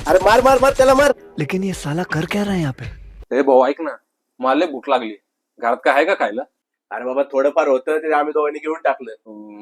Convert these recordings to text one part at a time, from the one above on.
अरे मार मार मार त्याला मार. लेकिन ये साला कर क्या रहा है यहाँ पे? हे भाऊ ऐक ना, मला लय भूक लागली. घरात काय आहे का खायला? अरे बाबा थोडंफार होतं ते आम्ही दोघांनी घेऊन टाकलं.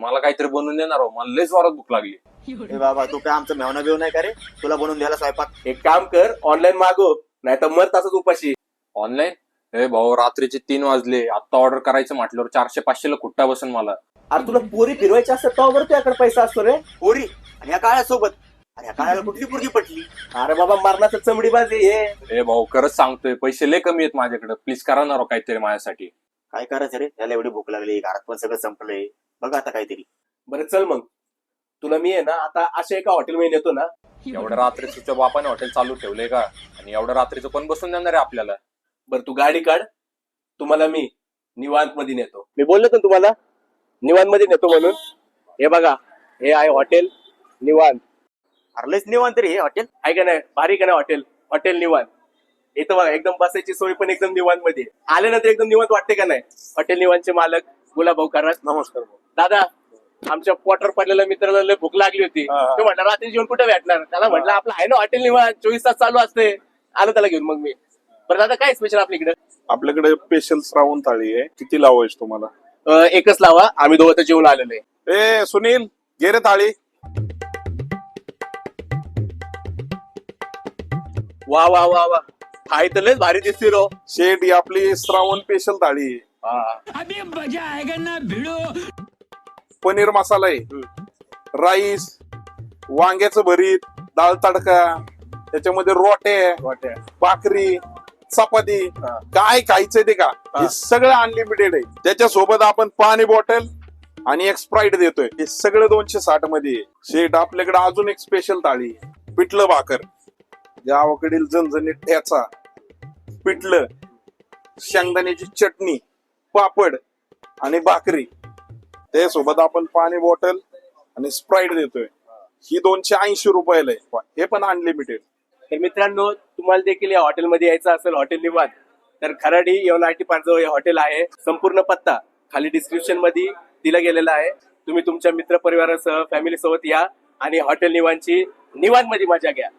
मला काहीतरी बनवून देणार हो, मला लय जोरात भूक लागली. ए बाबा तू काय आमचं मेहना बिव नाही का रे? तुला बनवून द्यायला स्वयंपाक. एक काम कर, ऑनलाईन मागव, नाही तर मर तसंच उपाशी. ऑनलाईन? हे भाऊ रात्रीचे 3 वाजले, आता ऑर्डर करायचं म्हटल्यावर 400-500 ला कुट्टा बसन मला. अरे तुला पोरी फिरवायची असतात तेव्हा बरं तुझ्याकडे पैसा असतो रे. पोरी आणि ह्या काळ्यासोबत. अरे ह्या काळ्याला कुठली पोरगी पटली? अरे बाबा मरणाचं चमडी बाजी हे. हे भाऊ खरंच सांगतोय, पैसे लय कमी आहेत माझ्याकडे, प्लीज करा ना राव काहीतरी माझ्यासाठी. काय करायचं रे? त्याला एवढी भूक लागली, घरात पण सगळं संपलंय. बघ आता काहीतरी. बरं चल मग, तुला मी आहे ना आता अशा एका हॉटेलमध्ये नेतो ना. एवढ्या रात्री तुझ्या बापाने हॉटेल चालू ठेवलंय का? आणि एवढ्या रात्रीचं कोण बसून देणार आहे आपल्याला? बरं तू गाडी काढ, तुम्हाला मी निवांत मध्ये नेतो. मी बोललो ना तुम्हाला निवांत मध्ये नेतो म्हणून. हे बघा, हे आहे हॉटेल निवांत. अरे लयच निवांत रे हे हॉटेल. आहे का नाही? भारी का नाही हॉटेल? हॉटेल निवांत. इथं बघा एकदम बसायची सोय पण एकदम निवांत मध्ये. आल्यानंतर एकदम निवांत वाटते का नाही? हॉटेल निवांतचे मालक गुलाबभाऊ कराड. नमस्कार. दादा, आमच्या पोटर पडलेल्या मित्राला लय भूक लागली होती. तो म्हटलं रात्री जेवण कुठे भेटणार? त्याला म्हटलं आपलं आहे ना हॉटेल निवांत, 24 तास चालू असते. आलो त्याला घेऊन मग मी. बरं दादा काय स्पेशल आपल्याकडे? आपल्याकडे स्पेशल श्रावण थाळी आहे. किती लावायची तुम्हाला? एकच लावा, आम्ही दोघं तर जेवण आलेलो आहे. ए सुनील, घे रे थाळी. वा वा वा वा, थाळी तर लयच भारी दिसते रो. शेट ही आपली श्रावण स्पेशल थाळी आहे. अभी मजा आएगा ना भिड़ो. पनीर मसाला आहे, राईस, वांग्याचं भरीत, डाळ तडका, त्याच्यामध्ये रोटे, भाकरी, चपाती, काय खायचंय ते का, हे सगळं अनलिमिटेड आहे. त्याच्यासोबत आपण पाणी बॉटल आणि एक स्प्राईट देतोय. हे सगळं 260 मध्ये आहे. शेट आपल्याकडे अजून एक स्पेशल थाळी आहे, पिठलं भाकर, गावाकडील झणझणीत ठेचा, पिठलं, शेंगदाण्याची चटणी, पापड आणि भाकरी. त्यासोबत आपण पाणी बॉटल आणि स्प्राईट देतोय. ही 280 रुपयाला आहे. हे पण अनलिमिटेड. तर मित्रांनो, तुम्हाला देखील या हॉटेलमध्ये यायचं असेल, हॉटेल निवांत, तर खराडी येवला पार्क जवळ हे हॉटेल आहे. संपूर्ण पत्ता खाली डिस्क्रिप्शन मध्ये दिला गेलेला आहे. तुम्ही तुमच्या मित्र परिवारासह फॅमिली सोबत या आणि हॉटेल निवांतची निवांत मध्ये मजा घ्या.